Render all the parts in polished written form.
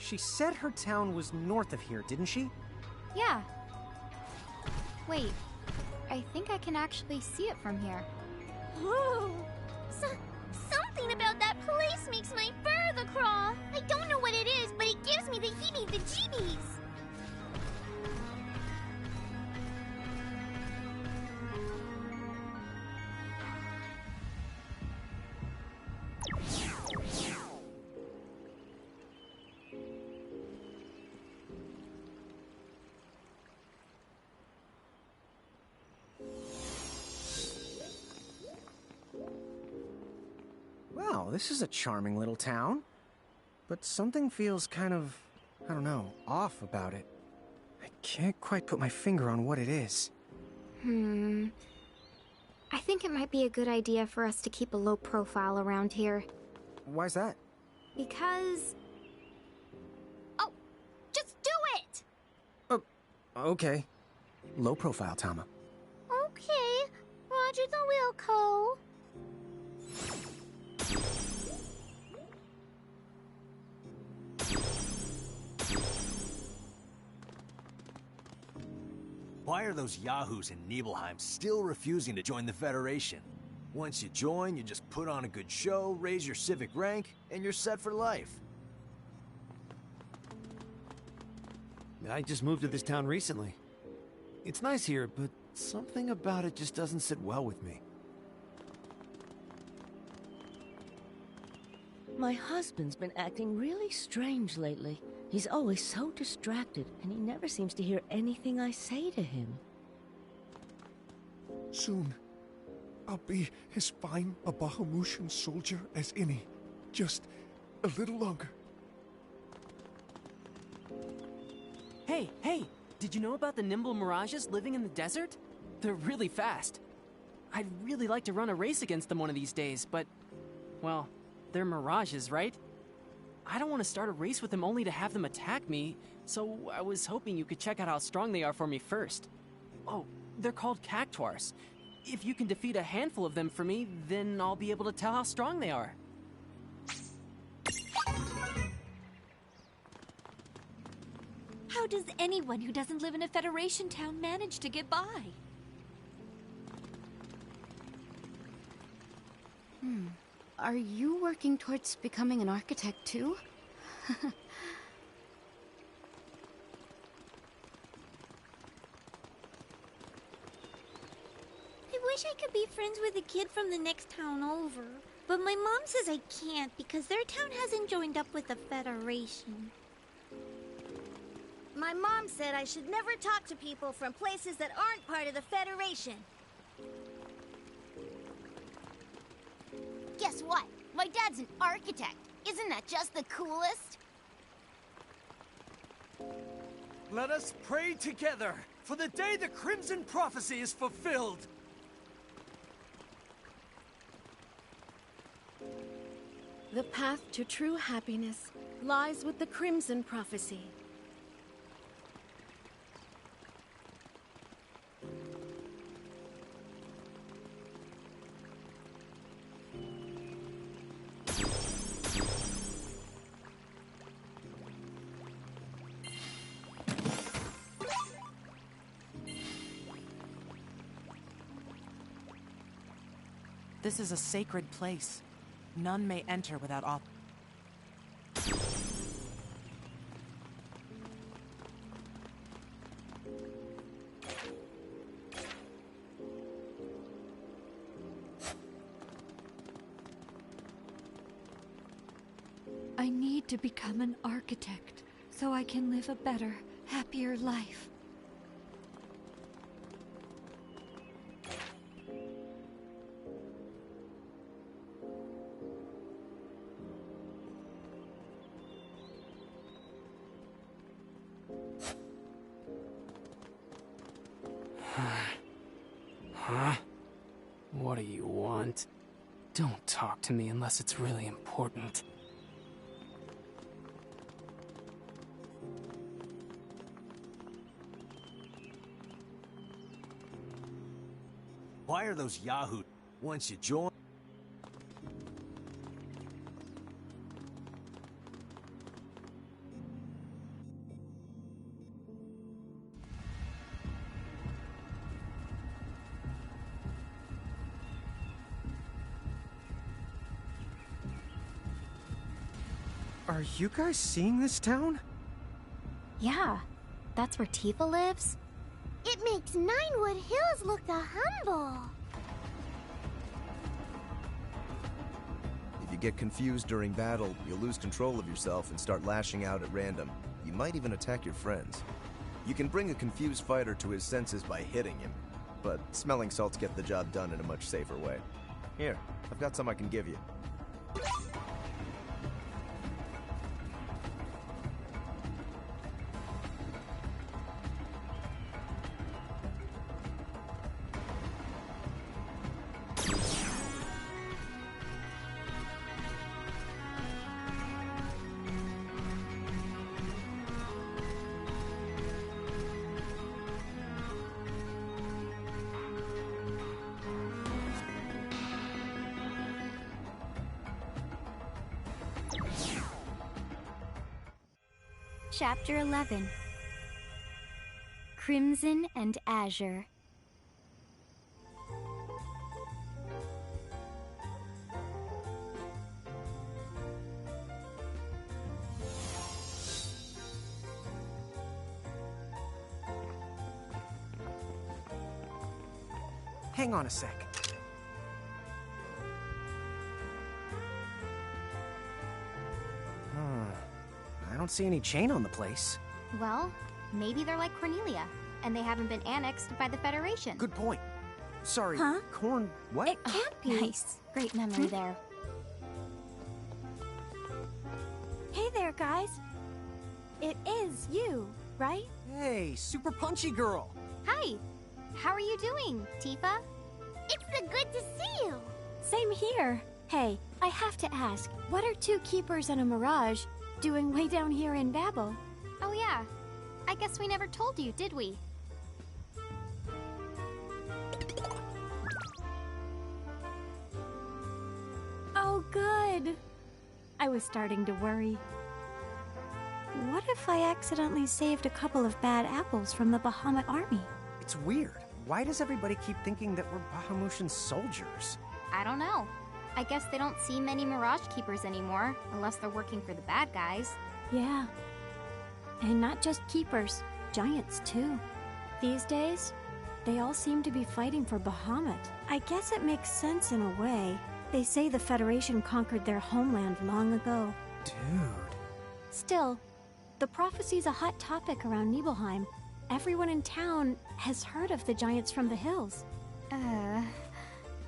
She said her town was north of here, didn't she? Yeah. Wait, I think I can actually see it from here. Whoa! Something about that place makes my fur crawl. I don't know what it is, but it gives me the heebie-jeebies. Wow, this is a charming little town. But something feels kind of, I don't know, off about it. I can't quite put my finger on what it is. I think it might be a good idea for us to keep a low profile around here. Why's that? Because... Oh, just do it! Okay. Low profile, Tama. Okay, Roger the Wilco. Why are those yahoos in Nibelheim still refusing to join the Federation? Once you join, you just put on a good show, raise your civic rank, and you're set for life. I just moved to this town recently. It's nice here, but something about it just doesn't sit well with me. My husband's been acting really strange lately. He's always so distracted, and he never seems to hear anything I say to him. Soon, I'll be as fine a Bahamutian soldier as any. Just a little longer. Hey, did you know about the nimble mirages living in the desert? They're really fast. I'd really like to run a race against them one of these days, but, well, they're mirages, right? I don't want to start a race with them only to have them attack me, so I was hoping you could check out how strong they are for me first. Oh, they're called cactuars. If you can defeat a handful of them for me, then I'll be able to tell how strong they are. How does anyone who doesn't live in a Federation town manage to get by? Are you working towards becoming an architect too? I wish I could be friends with a kid from the next town over. But my mom says I can't because their town hasn't joined up with the Federation. My mom said I should never talk to people from places that aren't part of the Federation. Guess what? My dad's an architect. Isn't that just the coolest? Let us pray together for the day the Crimson Prophecy is fulfilled. The path to true happiness lies with the Crimson Prophecy. This is a sacred place. None may enter without author. I need to become an architect so I can live a better, happier life. Huh? What do you want? Don't talk to me unless it's really important. Why are those yahoos? Once you join... Are you guys seeing this town? Yeah, that's where Tifa lives. It makes Ninewood Hills look humble. If you get confused during battle, you'll lose control of yourself and start lashing out at random. You might even attack your friends. You can bring a confused fighter to his senses by hitting him, but smelling salts get the job done in a much safer way. Here, I've got some I can give you. Chapter 11. Crimson and Azure. Hang on a sec. I don't see any chain on the place. Well, maybe they're like Cornelia, and they haven't been annexed by the Federation. Good point. Sorry, Huh? Corn... what? It can't be. Nice. Great memory there. Hey there, guys. It is you, right? Hey, super punchy girl. Hi. How are you doing, Tifa? It's so good to see you. Same here. Hey, I have to ask, what are two keepers and a mirage doing way down here in Babel? Oh yeah. I guess we never told you, did we? Oh, good. I was starting to worry. What if I accidentally saved a couple of bad apples from the Bahamut army? It's weird. Why does everybody keep thinking that we're Bahamutian soldiers? I don't know. I guess they don't see many Mirage Keepers anymore, unless they're working for the bad guys. Yeah. And not just keepers, giants too. These days, they all seem to be fighting for Bahamut. I guess it makes sense in a way. They say the Federation conquered their homeland long ago. Dude. Still, the prophecy's a hot topic around Nibelheim. Everyone in town has heard of the giants from the hills.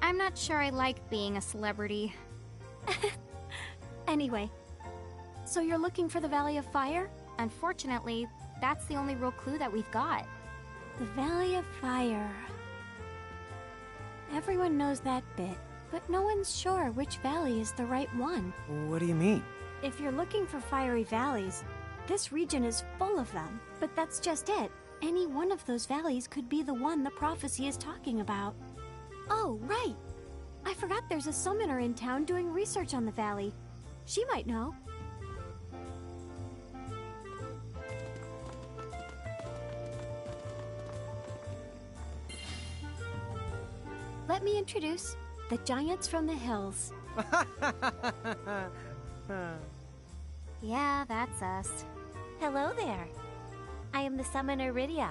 I'm not sure I like being a celebrity. Anyway, so you're looking for the Valley of Fire? Unfortunately, that's the only real clue that we've got. The Valley of Fire. Everyone knows that bit, but no one's sure which valley is the right one. What do you mean? If you're looking for fiery valleys, this region is full of them. But that's just it. Any one of those valleys could be the one the prophecy is talking about. Oh, right. I forgot there's a summoner in town doing research on the valley. She might know. Let me introduce the giants from the hills. Yeah, that's us. Hello there. I am the summoner Rydia.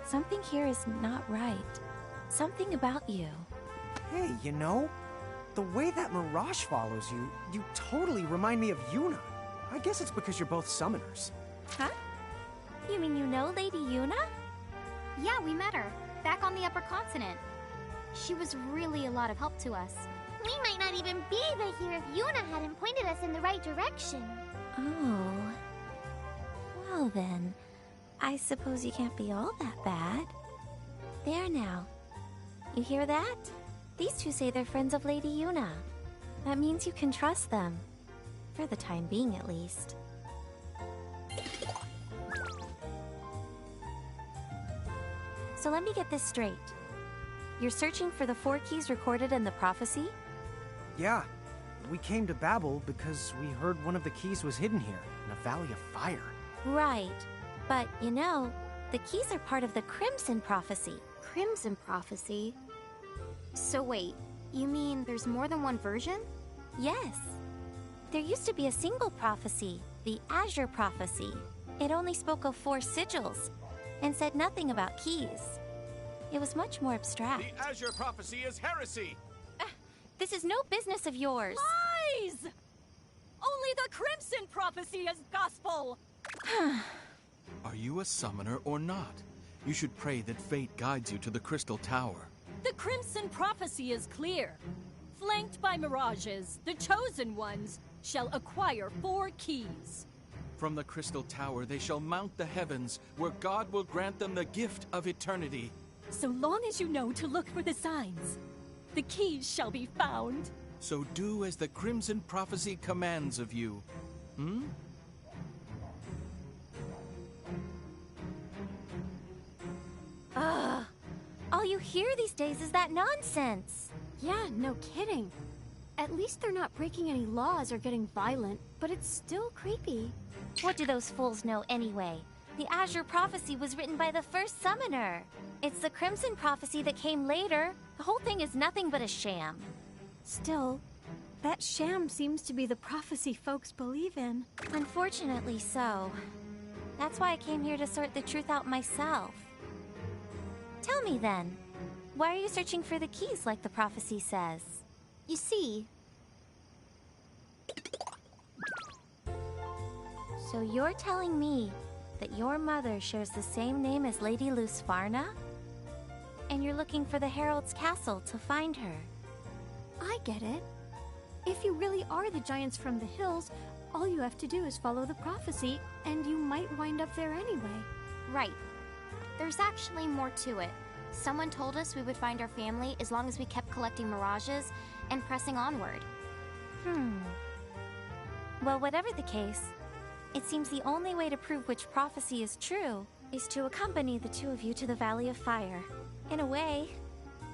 Something here is not right. Something about you. Hey, you know, the way that Mirage follows you, you totally remind me of Yuna. I guess it's because you're both summoners. Huh? You mean you know Lady Yuna? Yeah, we met her, back on the upper continent. She was really a lot of help to us. We might not even be right here if Yuna hadn't pointed us in the right direction. Oh. Well then, I suppose you can't be all that bad. There now. You hear that? These two say they're friends of Lady Yuna. That means you can trust them. For the time being, at least. So let me get this straight. You're searching for the 4 keys recorded in the prophecy? Yeah, we came to Babel because we heard one of the keys was hidden here, in a valley of fire. Right. But, you know, the keys are part of the Crimson prophecy. Crimson Prophecy? So wait, you mean there's more than one version? Yes. There used to be a single prophecy, the Azure Prophecy. It only spoke of 4 sigils and said nothing about keys. It was much more abstract. The Azure Prophecy is heresy! This is no business of yours. Lies! Only the Crimson Prophecy is gospel! Are you a summoner or not? You should pray that fate guides you to the Crystal Tower. The Crimson Prophecy is clear. Flanked by mirages, the Chosen Ones shall acquire 4 keys. From the Crystal Tower they shall mount the heavens, where God will grant them the gift of eternity. So long as you know to look for the signs, the keys shall be found. So do as the Crimson Prophecy commands of you. All you hear these days is that nonsense. Yeah, no kidding. At least they're not breaking any laws or getting violent, but it's still creepy. What do those fools know anyway? The Azure Prophecy was written by the first summoner. It's the Crimson Prophecy that came later. The whole thing is nothing but a sham. Still, that sham seems to be the prophecy folks believe in. Unfortunately so. That's why I came here to sort the truth out myself. Tell me then, why are you searching for the keys like the prophecy says? You see... So you're telling me that your mother shares the same name as Lady Lusfarna? And you're looking for the Herald's castle to find her? I get it. If you really are the giants from the hills, all you have to do is follow the prophecy, and you might wind up there anyway. Right. There's actually more to it. Someone told us we would find our family as long as we kept collecting mirages and pressing onward. Well, whatever the case, it seems the only way to prove which prophecy is true is to accompany the two of you to the Valley of Fire. In a way,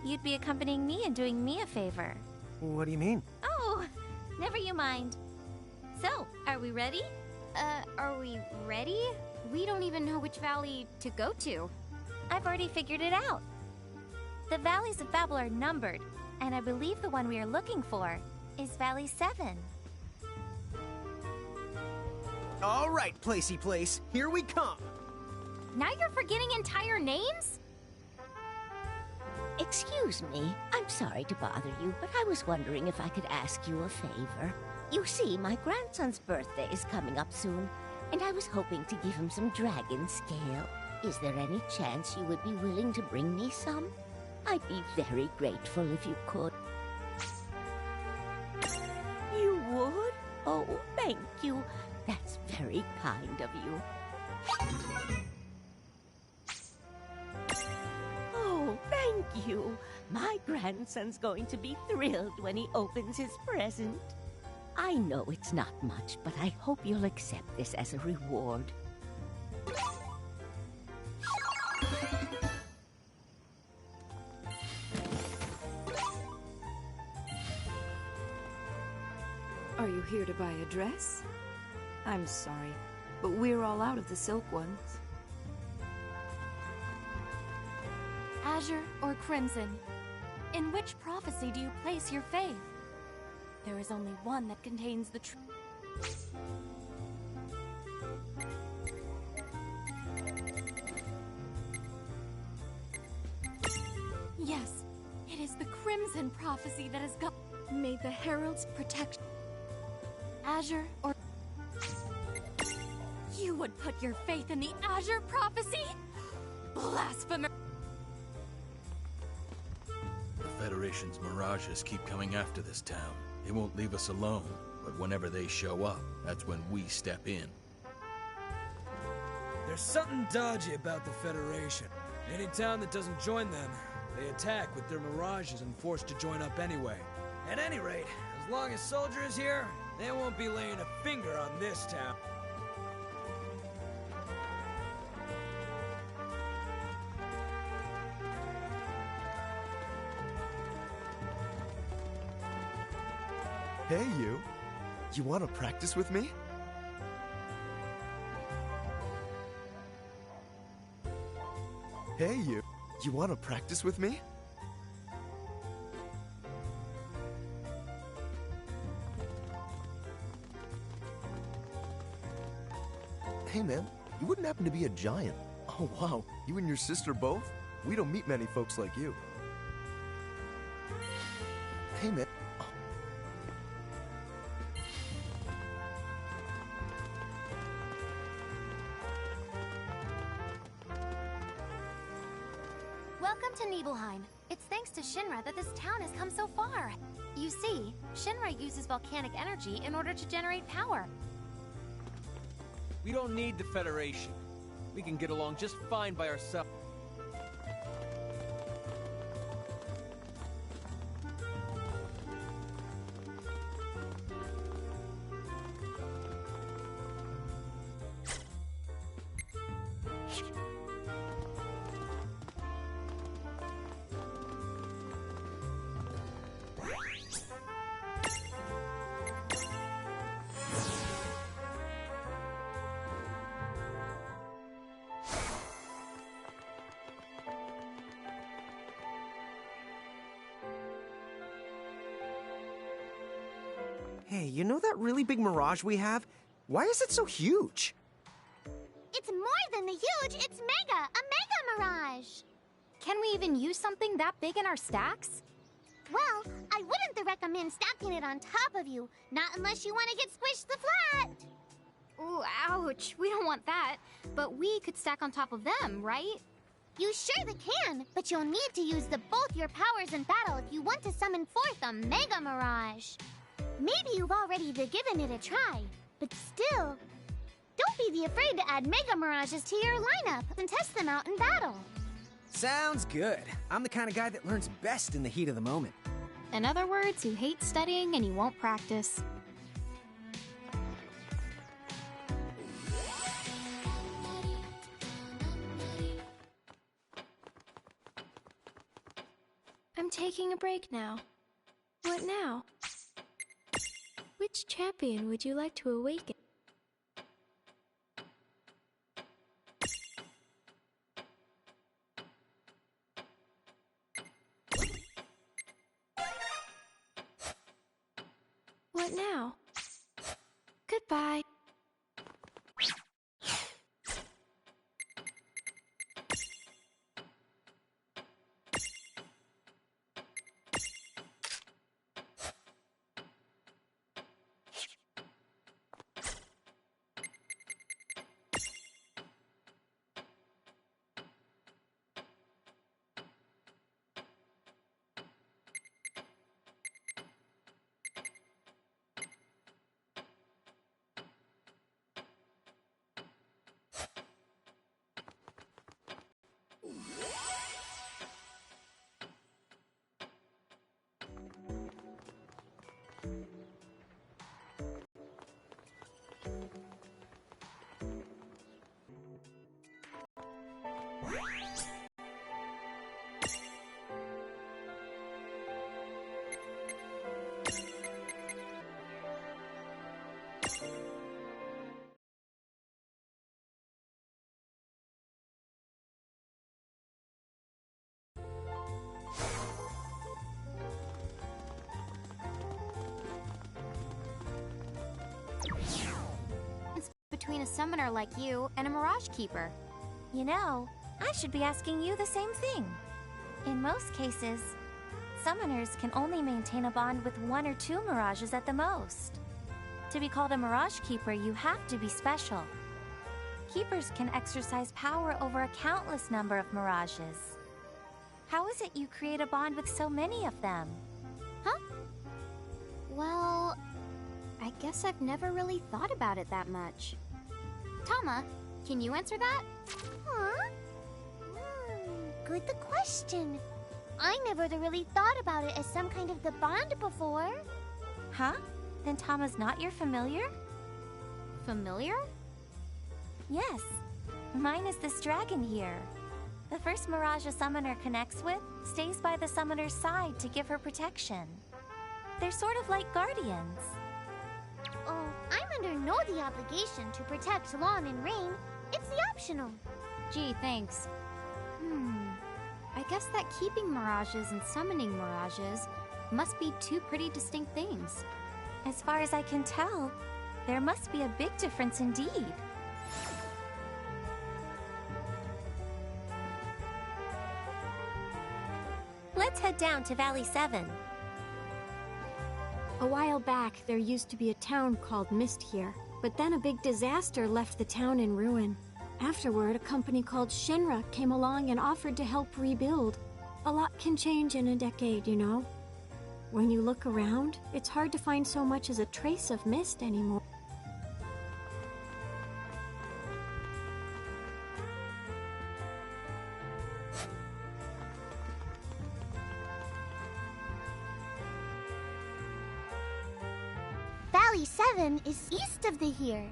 you'd be accompanying me and doing me a favor. What do you mean? Oh, never you mind. So, are we ready? Are we ready? We don't even know which valley to go to. I've already figured it out. The valleys of Babel are numbered, and I believe the one we are looking for is Valley 7. All right, Placey Place, here we come. Now you're forgetting entire names? Excuse me, I'm sorry to bother you, but I was wondering if I could ask you a favor. You see, my grandson's birthday is coming up soon, and I was hoping to give him some dragon scale. Is there any chance you would be willing to bring me some? I'd be very grateful if you could. You would? Oh, thank you. That's very kind of you. Oh, thank you. My grandson's going to be thrilled when he opens his present. I know it's not much, but I hope you'll accept this as a reward. Are you here to buy a dress? I'm sorry, but we're all out of the silk ones. Azure or Crimson? In which prophecy do you place your faith? There is only one that contains the truth. Yes, it is the Crimson Prophecy that has got... May the Heralds protect... Azure or... You would put your faith in the Azure Prophecy? Blasphemer! The Federation's mirages keep coming after this town. They won't leave us alone, but whenever they show up, that's when we step in. There's something dodgy about the Federation. Any town that doesn't join them, they attack with their mirages and force to join up anyway. At any rate, as long as Soldier is here, they won't be laying a finger on this town. Hey, you. You want to practice with me? Hey, you. You want to practice with me? Hey man, you wouldn't happen to be a giant. Oh wow, you and your sister both? We don't meet many folks like you. Hey man. Welcome to Nibelheim. It's thanks to Shinra that this town has come so far. You see, Shinra uses volcanic energy in order to generate power. We don't need the Federation. We can get along just fine by ourselves. Hey, you know that really big mirage we have? Why is it so huge? It's more than the huge, it's mega! A mega mirage! Can we even use something that big in our stacks? Well, I wouldn't recommend stacking it on top of you, not unless you want to get squished the flat! Ooh, ouch, we don't want that. But we could stack on top of them, right? You surely can, but you'll need to use both your powers in battle if you want to summon forth a Mega Mirage. Maybe you've already given it a try, but still, don't be afraid to add Mega Mirages to your lineup and test them out in battle. Sounds good. I'm the kind of guy that learns best in the heat of the moment. In other words, you hate studying and you won't practice. I'm taking a break now. What now? Which champion would you like to awaken? What now? Goodbye. Between a summoner like you and a Mirage Keeper. You know, I should be asking you the same thing. In most cases, summoners can only maintain a bond with 1 or 2 mirages at the most. To be called a Mirage Keeper, you have to be special. Keepers can exercise power over a countless number of mirages. How is it you create a bond with so many of them? Huh? Well, I guess I've never really thought about it that much. Tama, can you answer that? Huh? Good the question. I never really thought about it as some kind of the bond before. Huh? Then Tama's not your familiar? Familiar? Yes. Mine is this dragon here. The first mirage a summoner connects with stays by the summoner's side to give her protection. They're sort of like guardians. Oh, I'm under no the obligation to protect Lawn and Rain. It's the optional. Gee, thanks. I guess that keeping mirages and summoning mirages must be two pretty distinct things. As far as I can tell, there must be a big difference indeed. Let's head down to Valley 7. A while back, there used to be a town called Mist here, but then a big disaster left the town in ruin. Afterward, a company called Shinra came along and offered to help rebuild. A lot can change in a decade, you know. When you look around, it's hard to find so much as a trace of Mist anymore. Valley 7 is east of the here.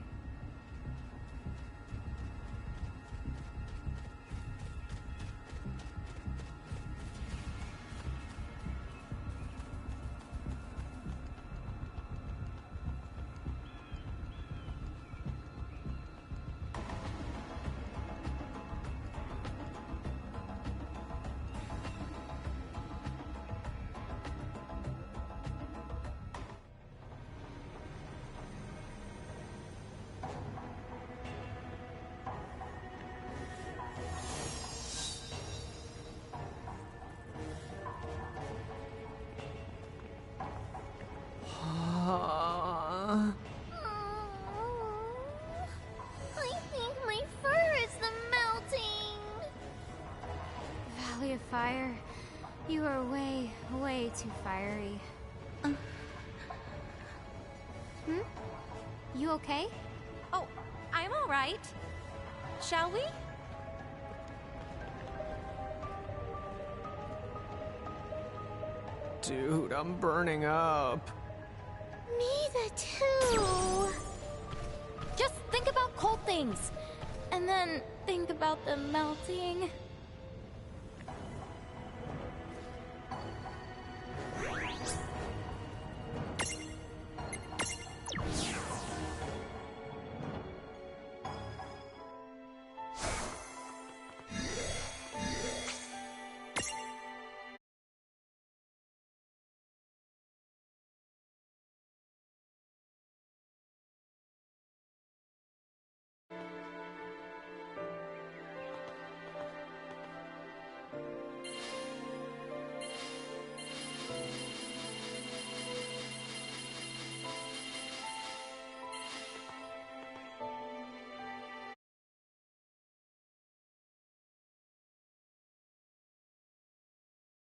I think my fur is melting. Valley of Fire, you are way, way too fiery. You okay? Oh, I'm all right. Shall we? Dude, I'm burning up. Me too. Just think about cold things, and then think about them melting.